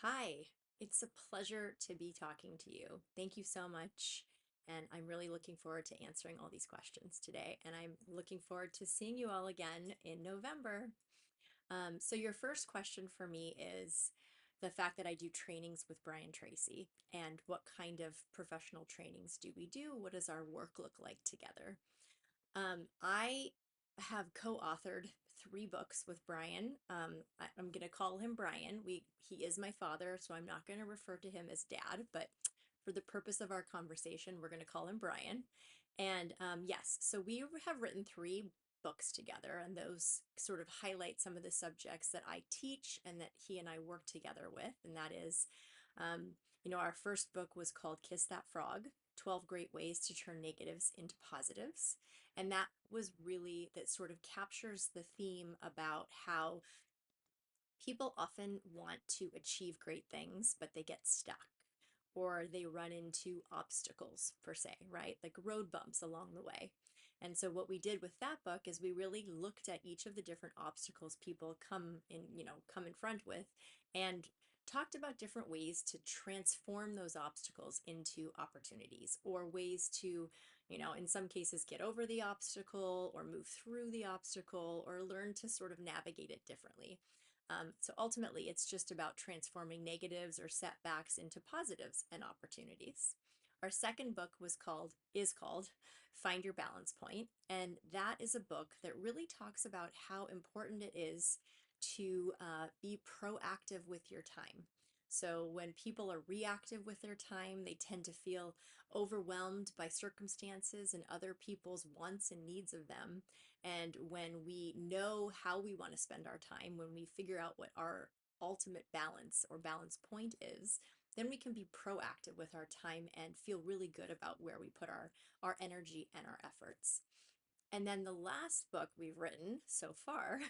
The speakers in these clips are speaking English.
Hi, it's a pleasure to be talking to you. Thank you so much. And I'm really looking forward to answering all these questions today. And I'm looking forward to seeing you all again in November. So, your first question for me is the fact that I do trainings with Brian Tracy and what kind of professional trainings do we do? What does our work look like together? I have co-authored three books with Brian. I'm going to call him Brian. He is my father, so I'm not going to refer to him as dad, but for the purpose of our conversation, we're going to call him Brian. And yes, so we have written three books together, and those sort of highlight some of the subjects that I teach and that he and I work together with. And that is, our first book was called Kiss That Frog, 12 Great Ways to Turn Negatives into Positives. And that was really, that sort of captures the theme about how people often want to achieve great things, but they get stuck or they run into obstacles, per se, right? Like road bumps along the way. And so what we did with that book is we really looked at each of the different obstacles people come in front with and talked about different ways to transform those obstacles into opportunities or ways to, in some cases get over the obstacle or move through the obstacle or learn to sort of navigate it differently. So ultimately, it's just about transforming negatives or setbacks into positives and opportunities. Our second book is called Find Your Balance Point, and that is a book that really talks about how important it is to be proactive with your time. So when people are reactive with their time, they tend to feel overwhelmed by circumstances and other people's wants and needs of them. And when we know how we want to spend our time, when we figure out what our ultimate balance or balance point is, then we can be proactive with our time and feel really good about where we put our energy and our efforts. And then the last book we've written so far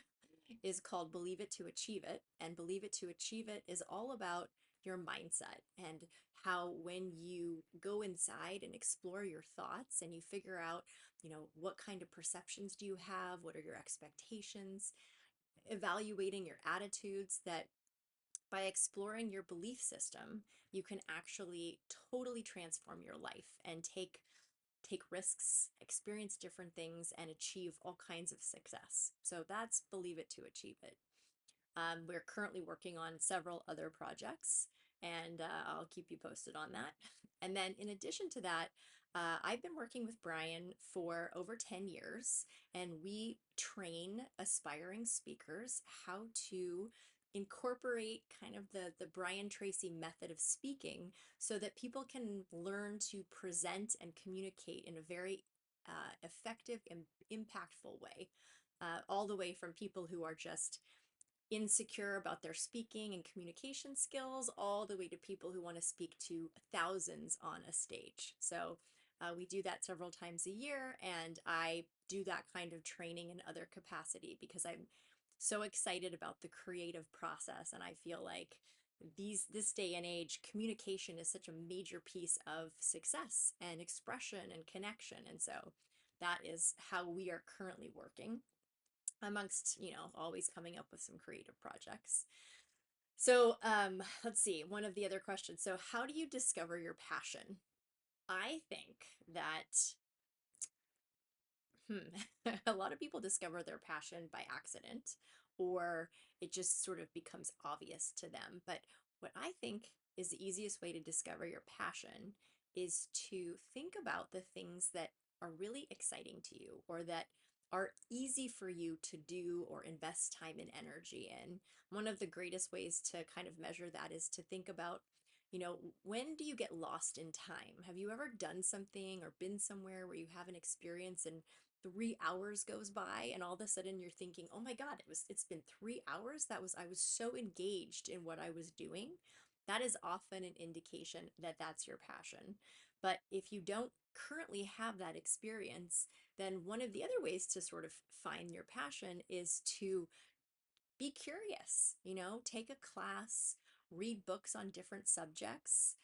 is called Believe It to Achieve It. And Believe It to Achieve It is all about your mindset and how when you go inside and explore your thoughts and you figure out, what kind of perceptions do you have? What are your expectations? Evaluating your attitudes, that by exploring your belief system, you can actually totally transform your life and take risks, experience different things, and achieve all kinds of success. So that's Believe It to Achieve It. We're currently working on several other projects, and I'll keep you posted on that. And then, in addition to that, I've been working with Brian for over 10 years, and we train aspiring speakers how to incorporate kind of the Brian Tracy method of speaking so that people can learn to present and communicate in a very effective and impactful way, all the way from people who are just insecure about their speaking and communication skills, all the way to people who want to speak to thousands on a stage. So we do that several times a year, and I do that kind of training in other capacity because I'm so excited about the creative process, and I feel like this day and age, communication is such a major piece of success and expression and connection. And so that is how we are currently working amongst, always coming up with some creative projects. So, let's see, one of the other questions. So, how do you discover your passion? I think that a lot of people discover their passion by accident, or it just sort of becomes obvious to them. But what I think is the easiest way to discover your passion is to think about the things that are really exciting to you or that are easy for you to do or invest time and energy in. One of the greatest ways to kind of measure that is to think about, when do you get lost in time? Have you ever done something or been somewhere where you have an experience and 3 hours goes by and all of a sudden you're thinking, oh my God, it's been 3 hours. I was so engaged in what I was doing. That is often an indication that that's your passion. But if you don't currently have that experience, then one of the other ways to sort of find your passion is to be curious, take a class, read books on different subjects,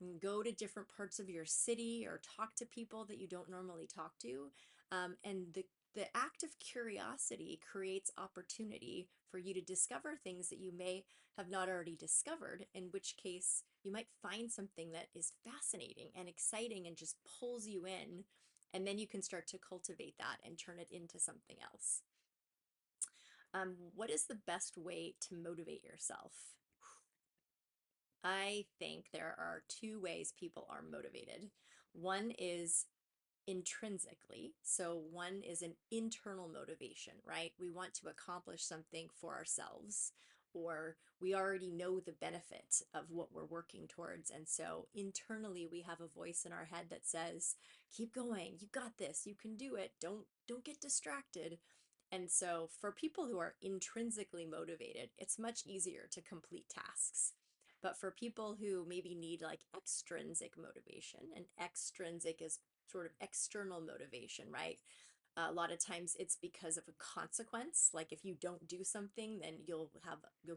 and go to different parts of your city or talk to people that you don't normally talk to. And the act of curiosity creates opportunity for you to discover things that you may have not already discovered, in which case you might find something that is fascinating and exciting and just pulls you in. And then you can start to cultivate that and turn it into something else. What is the best way to motivate yourself? I think there are two ways people are motivated. One is intrinsically. So one is an internal motivation, right? We want to accomplish something for ourselves, or we already know the benefit of what we're working towards. And so internally we have a voice in our head that says, keep going, you got this, you can do it. Don't get distracted. And so for people who are intrinsically motivated, it's much easier to complete tasks. But for people who maybe need like extrinsic motivation, and extrinsic is sort of external motivation, right? A lot of times it's because of a consequence. Like if you don't do something, then you'll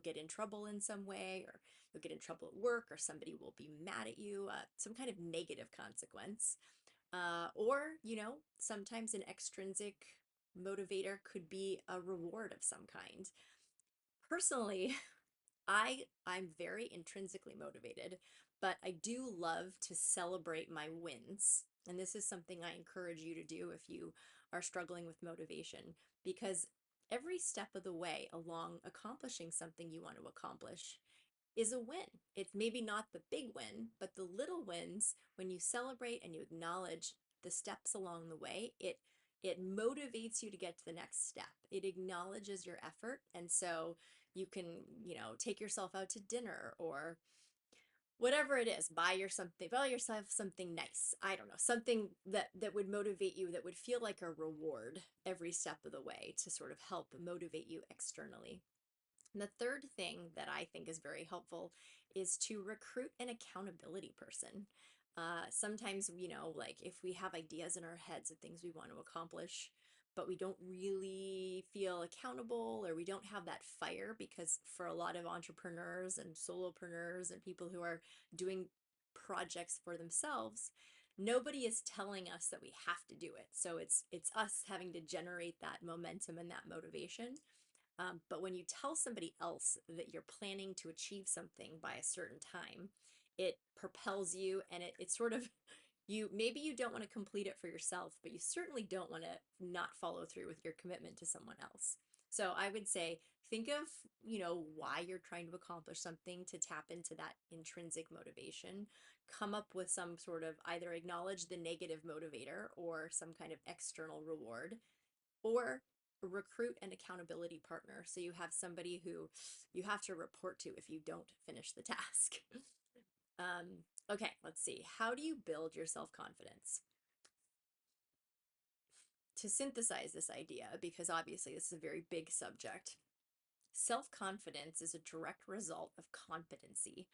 get in trouble in some way, or you'll get in trouble at work, or somebody will be mad at you, some kind of negative consequence. Or, sometimes an extrinsic motivator could be a reward of some kind. Personally, I'm very intrinsically motivated, but I do love to celebrate my wins. And this is something I encourage you to do if you are struggling with motivation, because every step of the way along accomplishing something you want to accomplish is a win. It's maybe not the big win, but the little wins, when you celebrate and you acknowledge the steps along the way, it motivates you to get to the next step. It acknowledges your effort. And so you can, take yourself out to dinner, or whatever it is, buy yourself something nice. I don't know, something that would motivate you, that would feel like a reward every step of the way, to sort of help motivate you externally. And the third thing that I think is very helpful is to recruit an accountability person. Sometimes, like if we have ideas in our heads of things we want to accomplish, but we don't really feel accountable, or we don't have that fire, because for a lot of entrepreneurs and solopreneurs and people who are doing projects for themselves, nobody is telling us that we have to do it. So it's us having to generate that momentum and that motivation. But when you tell somebody else that you're planning to achieve something by a certain time, it propels you, and it sort of, maybe you don't want to complete it for yourself, but you certainly don't want to not follow through with your commitment to someone else. So I would say, think of, why you're trying to accomplish something, to tap into that intrinsic motivation. Come up with some sort of, either acknowledge the negative motivator or some kind of external reward, or recruit an accountability partner, so you have somebody who you have to report to if you don't finish the task. Okay, let's see. How do you build your self-confidence? To synthesize this idea, because obviously this is a very big subject, self-confidence is a direct result of competency.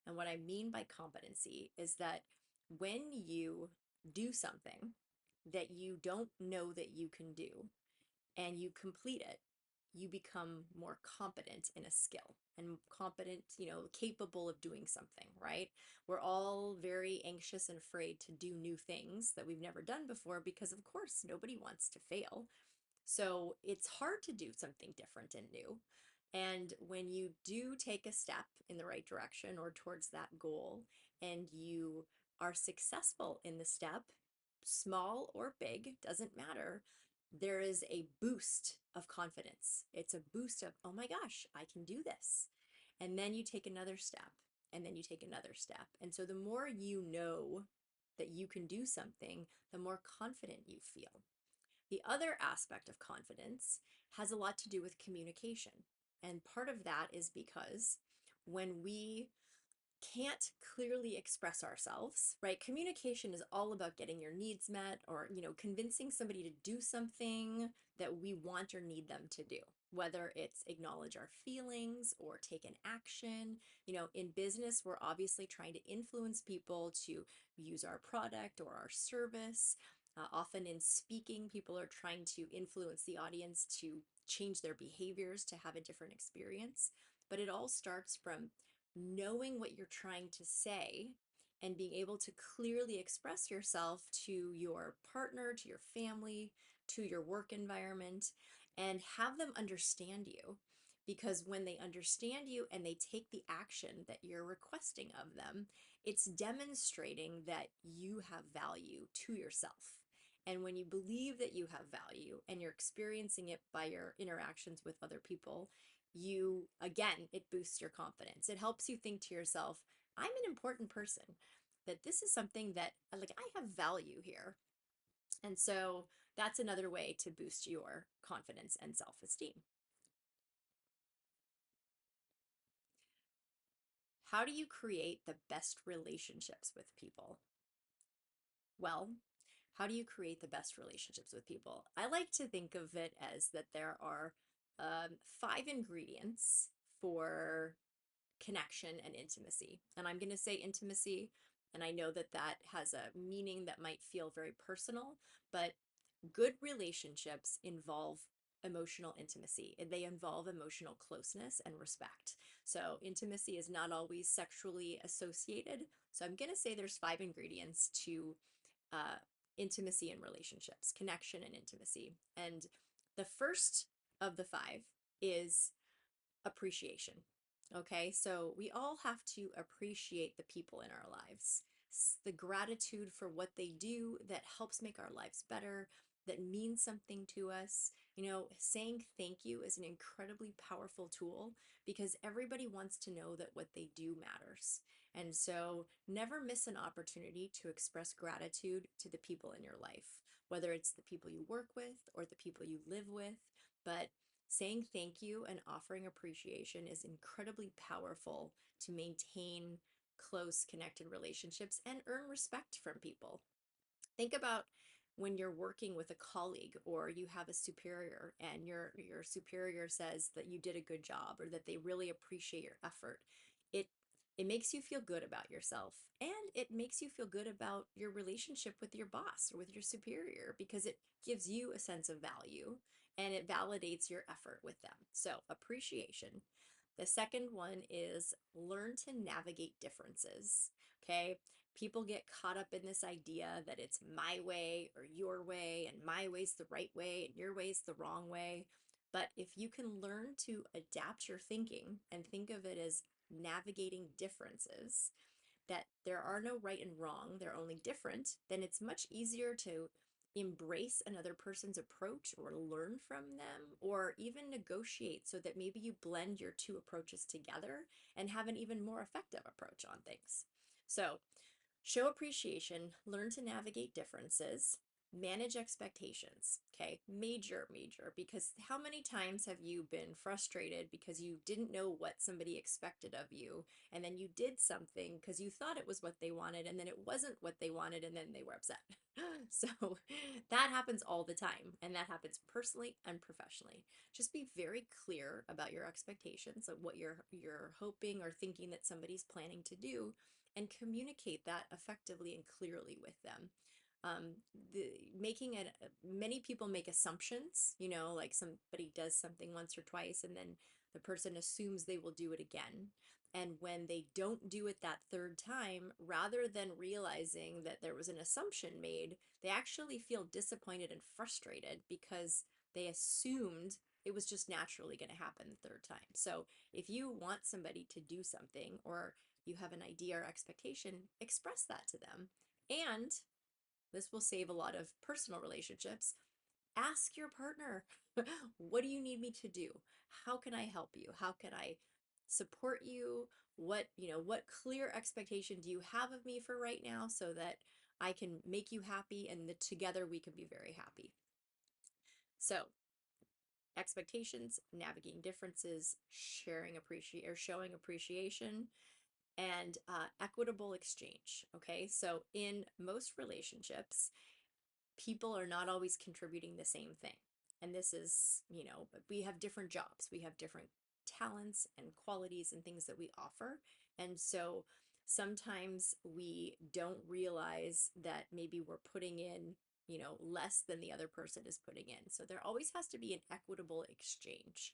And what I mean by competency is that when you do something that you don't know that you can do, and you complete it, you become more competent in a skill, and competent, capable of doing something, right? We're all very anxious and afraid to do new things that we've never done before, because of course nobody wants to fail. So it's hard to do something different and new. And when you do take a step in the right direction or towards that goal, and you are successful in the step, small or big, doesn't matter, there is a boost of confidence. It's a boost of, oh my gosh, I can do this. And then you take another step, and then you take another step. And so the more you know that you can do something, the more confident you feel. The other aspect of confidence has a lot to do with communication. And part of that is because when we can't clearly express ourselves, right? Communication is all about getting your needs met, or, convincing somebody to do something that we want or need them to do, whether it's acknowledge our feelings or take an action. In business, we're obviously trying to influence people to use our product or our service. Often in speaking, people are trying to influence the audience to change their behaviors to have a different experience. But it all starts from knowing what you're trying to say, and being able to clearly express yourself to your partner, to your family, to your work environment, and have them understand you. because when they understand you and they take the action that you're requesting of them, it's demonstrating that you have value to yourself. And when you believe that you have value and you're experiencing it by your interactions with other people, you, again, it boosts your confidence. It helps you think to yourself, I'm an important person, that this is something that, like, I have value here. And so that's another way to boost your confidence and self-esteem. How do you create the best relationships with people? Well, how do you create the best relationships with people? I like to think of it as that there are 5 ingredients for connection and intimacy. And I'm going to say intimacy, and I know that that has a meaning that might feel very personal, but good relationships involve emotional intimacy. They involve emotional closeness and respect. So intimacy is not always sexually associated. So I'm going to say there's 5 ingredients to uh, intimacy in relationships, connection and intimacy. And the first of the 5 is appreciation. Okay, so we all have to appreciate the people in our lives. The gratitude for what they do that helps make our lives better, that means something to us. You know, saying thank you is an incredibly powerful tool because everybody wants to know that what they do matters. And so never miss an opportunity to express gratitude to the people in your life, whether it's the people you work with or the people you live with. But saying thank you and offering appreciation is incredibly powerful to maintain close, connected relationships and earn respect from people. Think about when you're working with a colleague or you have a superior and your superior says that you did a good job or that they really appreciate your effort. It it makes you feel good about yourself and it makes you feel good about your relationship with your boss or with your superior because it gives you a sense of value and it validates your effort with them. So, appreciation. The second one is learn to navigate differences. Okay, people get caught up in this idea that it's my way or your way, and my way's the right way and your way's the wrong way. But if you can learn to adapt your thinking and think of it as navigating differences, that there are no right and wrong, they're only different, then it's much easier to embrace another person's approach or learn from them or even negotiate so that maybe you blend your two approaches together and have an even more effective approach on things. So, show appreciation, learn to navigate differences, manage expectations. Okay, major, because how many times have you been frustrated because you didn't know what somebody expected of you, and then you did something because you thought it was what they wanted, and then it wasn't what they wanted, and then they were upset? So that happens all the time, and that happens personally and professionally. Just be very clear about your expectations of what you're hoping or thinking that somebody's planning to do and communicate that effectively and clearly with them. The making it, many people make assumptions, you know, like somebody does something once or twice and then the person assumes they will do it again. And when they don't do it that third time, rather than realizing that there was an assumption made, they actually feel disappointed and frustrated because they assumed it was just naturally going to happen the third time. So if you want somebody to do something or you have an idea or expectation, express that to them. And this will save a lot of personal relationships. Ask your partner, what do you need me to do? How can I help you? How can I support you? What clear expectation do you have of me for right now so that I can make you happy and that together we can be very happy. So, expectations, navigating differences, showing appreciation, and equitable exchange. Okay, so in most relationships, people are not always contributing the same thing. And this is, we have different jobs, we have different talents and qualities and things that we offer. And so sometimes we don't realize that maybe we're putting in, less than the other person is putting in. So there always has to be an equitable exchange.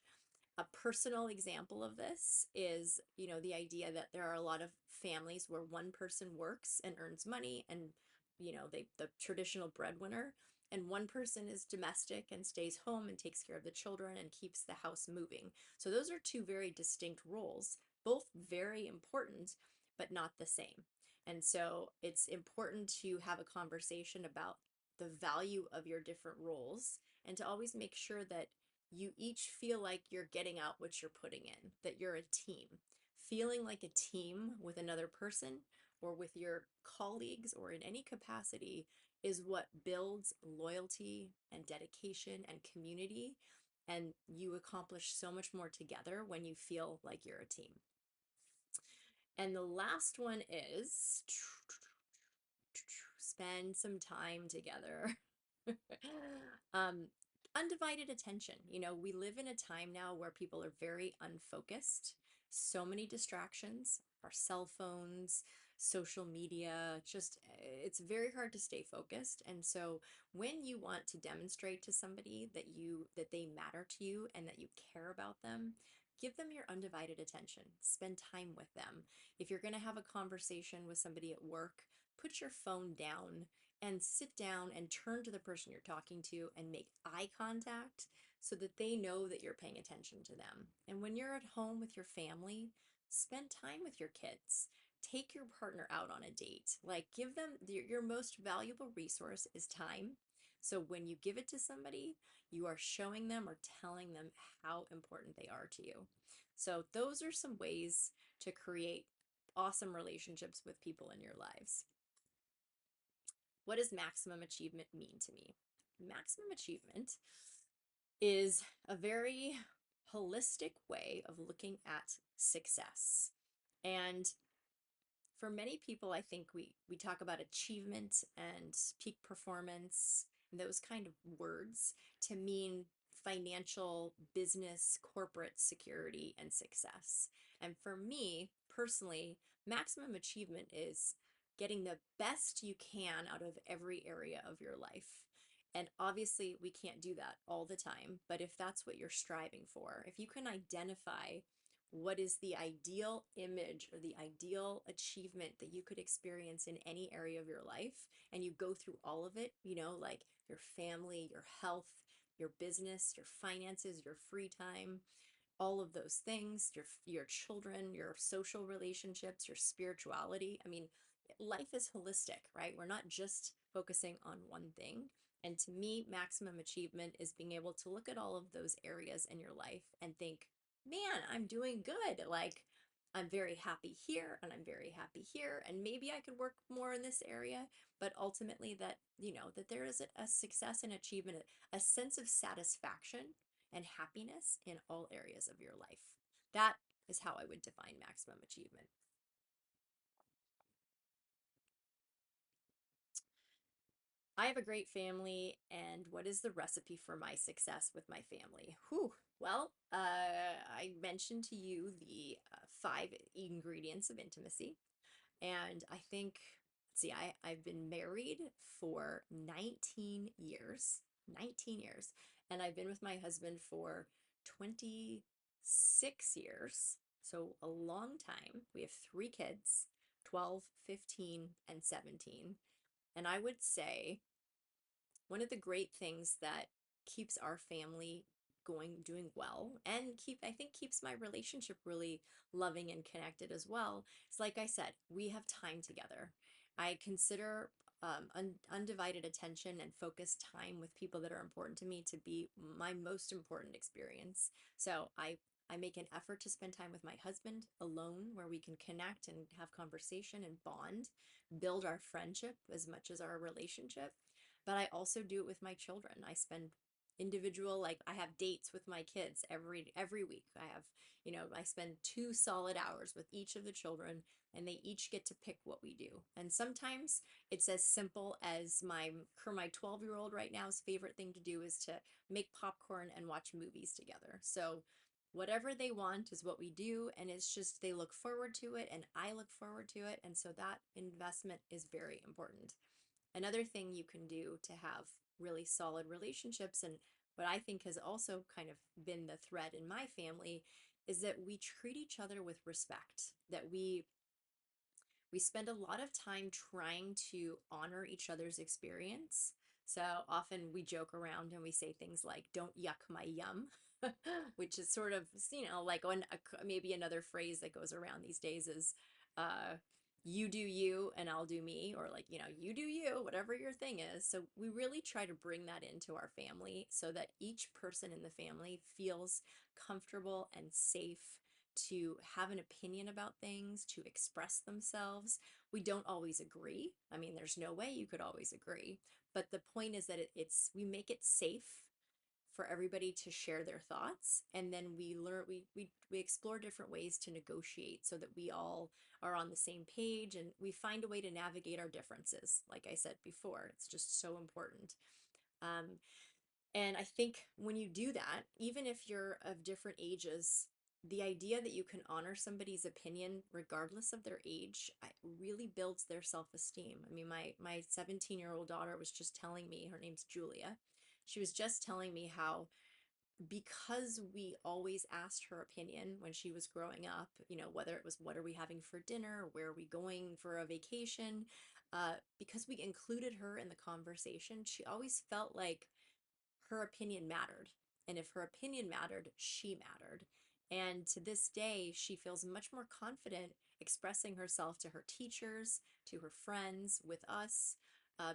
A personal example of this is, the idea that there are a lot of families where one person works and earns money and, the traditional breadwinner, and one person is domestic and stays home and takes care of the children and keeps the house moving. So those are two very distinct roles, both very important, but not the same. And so it's important to have a conversation about the value of your different roles and to always make sure that you each feel like you're getting out what you're putting in, that you're a team. Feeling like a team with another person or with your colleagues or in any capacity is what builds loyalty and dedication and community. And you accomplish so much more together when you feel like you're a team. And the last one is spend some time together. um, Undivided attention. You know, we live in a time now where people are very unfocused, so many distractions, our cell phones, social media, just it's very hard to stay focused. And so when you want to demonstrate to somebody that they matter to you and that you care about them, give them your undivided attention. Spend time with them. If you're going to have a conversation with somebody at work, put your phone down and sit down and turn to the person you're talking to and make eye contact so that they know that you're paying attention to them. And when you're at home with your family, spend time with your kids. Take your partner out on a date. Like, give them your most valuable resource is time. So when you give it to somebody, you are showing them or telling them how important they are to you. So those are some ways to create awesome relationships with people in your lives. What does maximum achievement mean to me? Maximum achievement is a very holistic way of looking at success. And for many people, I think we talk about achievement and peak performance and those kind of words to mean financial, business, corporate security and success. And for me personally, maximum achievement is getting the best you can out of every area of your life. And obviously, we can't do that all the time, but if that's what you're striving for, if you can identify what is the ideal image or the ideal achievement that you could experience in any area of your life, and you go through all of it, you know, like your family, your health, your business, your finances, your free time, all of those things, your children, your social relationships, your spirituality. I mean, life is holistic, right? We're not just focusing on one thing. And to me, maximum achievement is being able to look at all of those areas in your life and think, man, I'm doing good. Like, I'm very happy here and I'm very happy here. And maybe I could work more in this area, but ultimately that, you know, that there is a success and achievement, a sense of satisfaction and happiness in all areas of your life. That is how I would define maximum achievement. I have a great family, and what is the recipe for my success with my family? Whew. Well, I mentioned to you the five ingredients of intimacy, and I think, let's see, I've been married for 19 years, 19 years, and I've been with my husband for 26 years, so a long time. We have three kids, 12, 15, and 17. And I would say one of the great things that keeps our family doing well, and I think keeps my relationship really loving and connected as well, is like I said, we have time together. I consider undivided attention and focused time with people that are important to me to be my most important experience. So I make an effort to spend time with my husband alone where we can connect and have conversation and bond, build our friendship as much as our relationship. But I also do it with my children. I spend individual, like I have dates with my kids every week. I have, you know, I spend 2 solid hours with each of the children, and they each get to pick what we do. And sometimes it's as simple as my 12-year-old right now's favorite thing to do is to make popcorn and watch movies together. So whatever they want is what we do, and it's just they look forward to it and I look forward to it, and so that investment is very important. Another thing you can do to have really solid relationships, and what I think has also kind of been the thread in my family, is that we treat each other with respect, that we spend a lot of time trying to honor each other's experience. So often we joke around and we say things like, don't yuck my yum, which is sort of, like maybe another phrase that goes around these days is, uh, you do you and I'll do me, or like, you do you, whatever your thing is. So we really try to bring that into our family so that each person in the family feels comfortable and safe to have an opinion about things, to express themselves. We don't always agree. I mean, there's no way you could always agree, but the point is that it's we make it safe for everybody to share their thoughts, and then we learn we explore different ways to negotiate so that we all are on the same page, and we find a way to navigate our differences. Like I said before, it's just so important. um, and I think when you do that, even if you're of different ages, the idea that you can honor somebody's opinion regardless of their age really builds their self-esteem. I mean, my 17-year-old daughter was just telling me, her name's Julia. She was just telling me how, because we always asked her opinion when she was growing up, whether it was what are we having for dinner, or where are we going for a vacation, because we included her in the conversation, she always felt like her opinion mattered. And if her opinion mattered, she mattered. And to this day, she feels much more confident expressing herself to her teachers, to her friends, with us,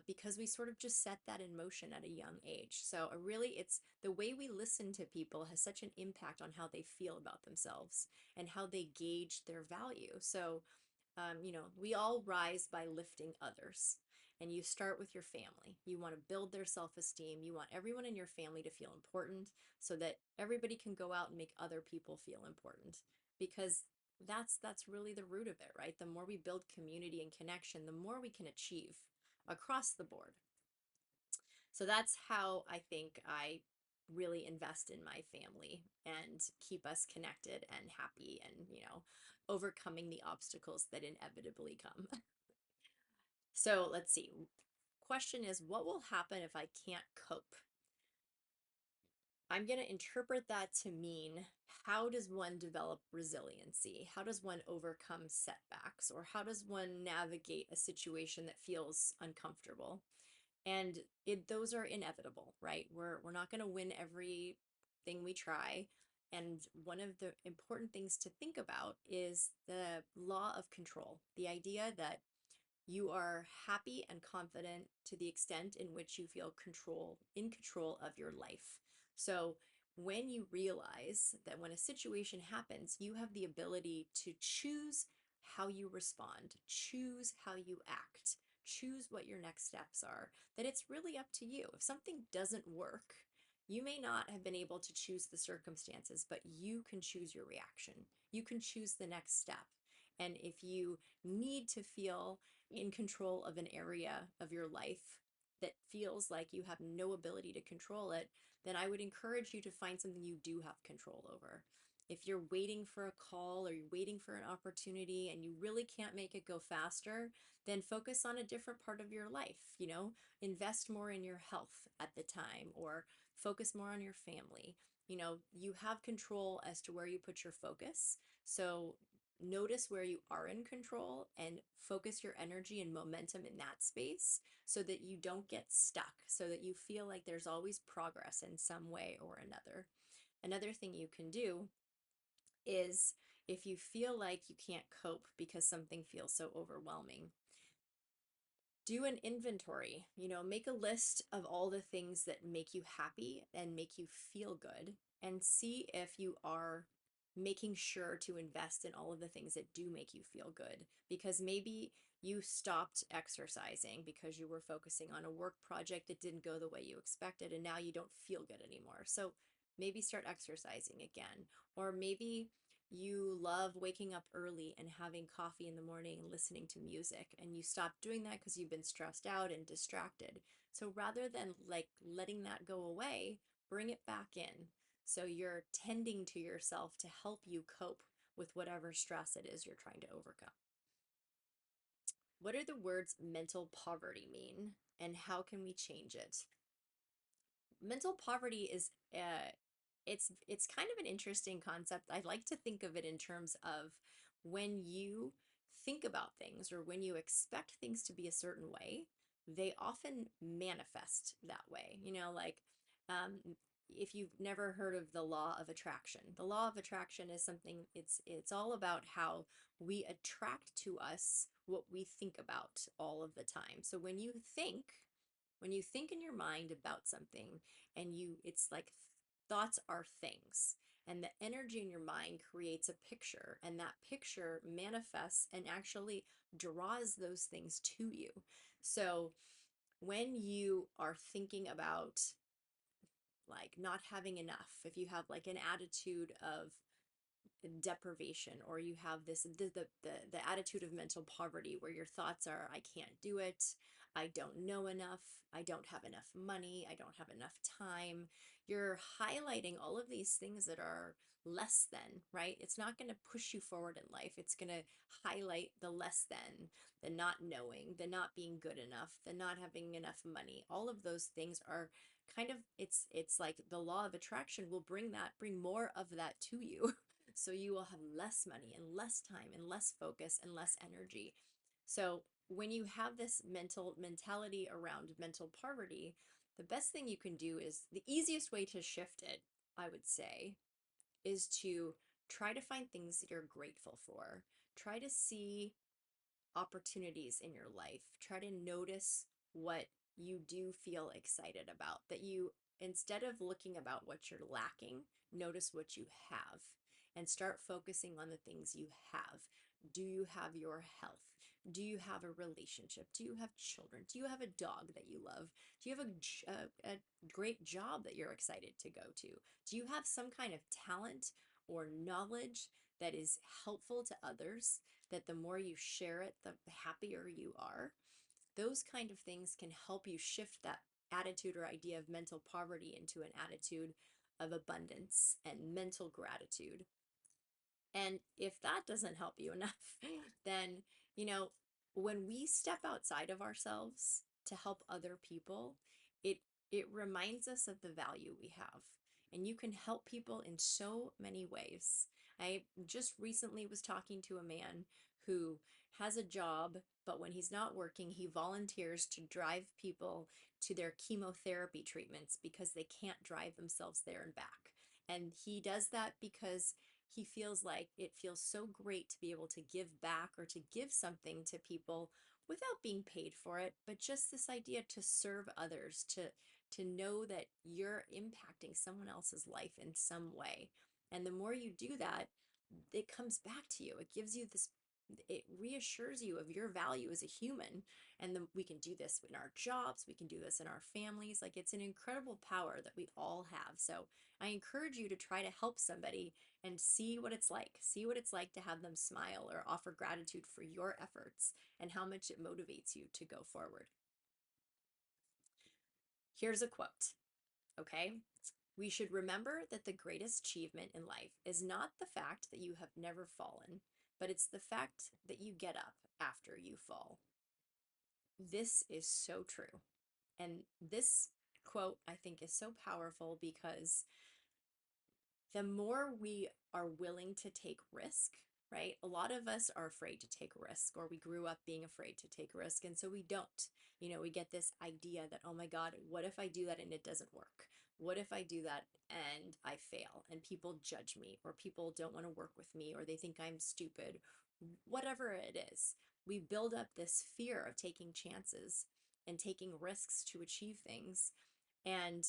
because we sort of just set that in motion at a young age. So, really, it's the way we listen to people has such an impact on how they feel about themselves and how they gauge their value. So, we all rise by lifting others. And you start with your family. You want to build their self esteem. You want everyone in your family to feel important so that everybody can go out and make other people feel important. Because that's really the root of it, right? The more we build community and connection, the more we can achieve across the board. So that's how I think I really invest in my family and keep us connected and happy and, overcoming the obstacles that inevitably come. So let's see. Question is, what will happen if I can't cope? I'm going to interpret that to mean, how does one develop resiliency? How does one overcome setbacks? Or how does one navigate a situation that feels uncomfortable? And those are inevitable, right? We're not going to win everything we try. And one of the important things to think about is the law of control, the idea that you are happy and confident to the extent in which you feel in control of your life. So when you realize that when a situation happens, you have the ability to choose how you respond, choose how you act, choose what your next steps are, that it's really up to you. If something doesn't work, you may not have been able to choose the circumstances, but you can choose your reaction. You can choose the next step. And if you need to feel in control of an area of your life that feels like you have no ability to control it, then I would encourage you to find something you do have control over. If you're waiting for a call or you're waiting for an opportunity and you really can't make it go faster, then focus on a different part of your life. Invest more in your health at the time, or focus more on your family. You have control as to where you put your focus. So notice where you are in control and focus your energy and momentum in that space so that you don't get stuck, so that you feel like there's always progress in some way or another. Another thing you can do is, if you feel like you can't cope because something feels so overwhelming, do an inventory. Make a list of all the things that make you happy and make you feel good, and see if you are making sure to invest in all of the things that do make you feel good. Because maybe you stopped exercising because you were focusing on a work project that didn't go the way you expected, and now you don't feel good anymore. So maybe start exercising again. Or maybe you love waking up early and having coffee in the morning and listening to music, and you stop doing that because you've been stressed out and distracted. So rather than like letting that go away, bring it back in. So you're tending to yourself to help you cope with whatever stress it is you're trying to overcome. What are the words mental poverty mean, and how can we change it? Mental poverty is it's kind of an interesting concept. I like to think of it in terms of, when you think about things or when you expect things to be a certain way, they often manifest that way. Like um, if you've never heard of the law of attraction, the law of attraction is something, it's all about how we attract to us what we think about all of the time. So when you think in your mind about something and it's like thoughts are things, and the energy in your mind creates a picture, and that picture manifests and actually draws those things to you. So when you are thinking about like not having enough, if you have like an attitude of deprivation, or you have the attitude of mental poverty where your thoughts are, I can't do it, I don't know enough, I don't have enough money, I don't have enough time, you're highlighting all of these things that are less than, right? It's not going to push you forward in life. It's going to highlight the less than, the not knowing, the not being good enough, the not having enough money. All of those things are kind of, it's like the law of attraction will bring more of that to you. So you will have less money and less time and less focus and less energy. So when you have this mentality around mental poverty, the best thing you can do is, the easiest way to shift it, I would say, is to try to find things that you're grateful for. Try to see opportunities in your life. Try to notice what you do feel excited about, that you, instead of looking about what you're lacking, notice what you have and start focusing on the things you have. Do you have your health? Do you have a relationship? Do you have children? Do you have a dog that you love? Do you have a great job that you're excited to go to? Do you have some kind of talent or knowledge that is helpful to others, that the more you share it, the happier you are? Those kind of things can help you shift that attitude or idea of mental poverty into an attitude of abundance and mental gratitude. And if that doesn't help you enough, then, you know, when we step outside of ourselves to help other people, it it reminds us of the value we have. And you can help people in so many ways. I just recently was talking to a man who has a job, but when he's not working, he volunteers to drive people to their chemotherapy treatments because they can't drive themselves there and back. And he does that because he feels like it feels so great to be able to give back or to give something to people without being paid for it, but just this idea to serve others, to know that you're impacting someone else's life in some way. And the more you do that, it comes back to you. It gives you this, it reassures you of your value as a human. And then we can do this in our jobs, we can do this in our families. Like, it's an incredible power that we all have. So I encourage you to try to help somebody and see what it's like. See what it's like to have them smile or offer gratitude for your efforts, and how much it motivates you to go forward. Here's a quote, okay? We should remember that the greatest achievement in life is not the fact that you have never fallen, but it's the fact that you get up after you fall. This is so true. And this quote, I think, is so powerful because the more we are willing to take risk, right? A lot of us are afraid to take risk, or we grew up being afraid to take risk, and so we don't. We get this idea that, oh my God, what if I do that and it doesn't work? What if I do that and I fail and people judge me, or people don't want to work with me, or they think I'm stupid? Whatever it is, we build up this fear of taking chances and taking risks to achieve things. And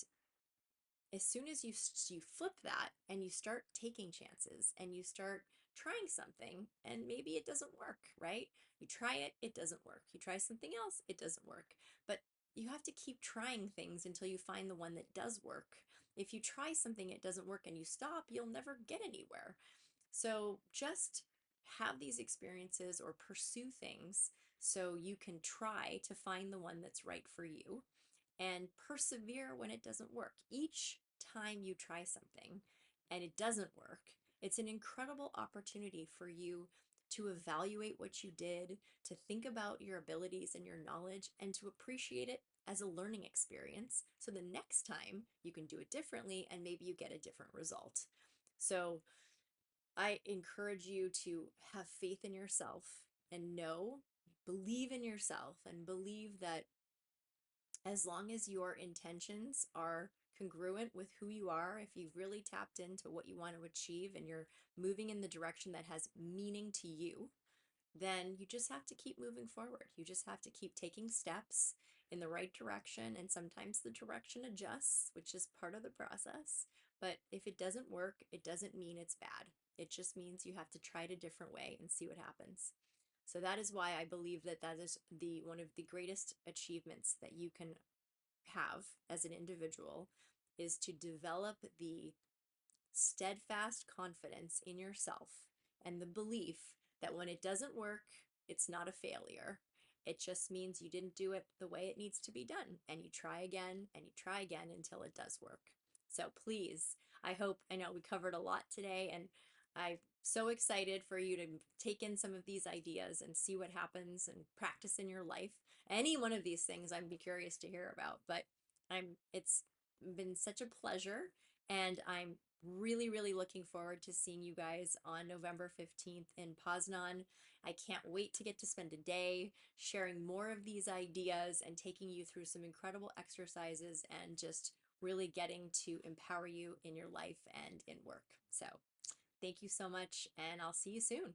as soon as you flip that and you start taking chances and you start trying something, and maybe it doesn't work, right? You try it, it doesn't work. You try something else, it doesn't work. But you have to keep trying things until you find the one that does work. If you try something, it doesn't work, and you stop, you'll never get anywhere. So just have these experiences or pursue things so you can try to find the one that's right for you, and persevere when it doesn't work. Each time you try something and it doesn't work, it's an incredible opportunity for you to evaluate what you did, to think about your abilities and your knowledge, and to appreciate it as a learning experience. So the next time you can do it differently and maybe you get a different result. So I encourage you to have faith in yourself and believe in yourself and believe that As long as your intentions are congruent with who you are, if you've really tapped into what you want to achieve and you're moving in the direction that has meaning to you, then you just have to keep moving forward. You just have to keep taking steps in the right direction. And sometimes the direction adjusts, which is part of the process. But if it doesn't work, it doesn't mean it's bad. It just means you have to try it a different way and see what happens. So that is why I believe that that is the one of the greatest achievements that you can have as an individual is to develop the steadfast confidence in yourself and the belief that when it doesn't work, it's not a failure. It just means you didn't do it the way it needs to be done. And you try again and you try again until it does work. So please, I know we covered a lot today, and I'm so excited for you to take in some of these ideas and see what happens and practice in your life. Any one of these things I'd be curious to hear about, but it's been such a pleasure, and I'm really, really looking forward to seeing you guys on November 15th in Poznan. I can't wait to get to spend a day sharing more of these ideas and taking you through some incredible exercises and just really getting to empower you in your life and in work. So, thank you so much, and I'll see you soon.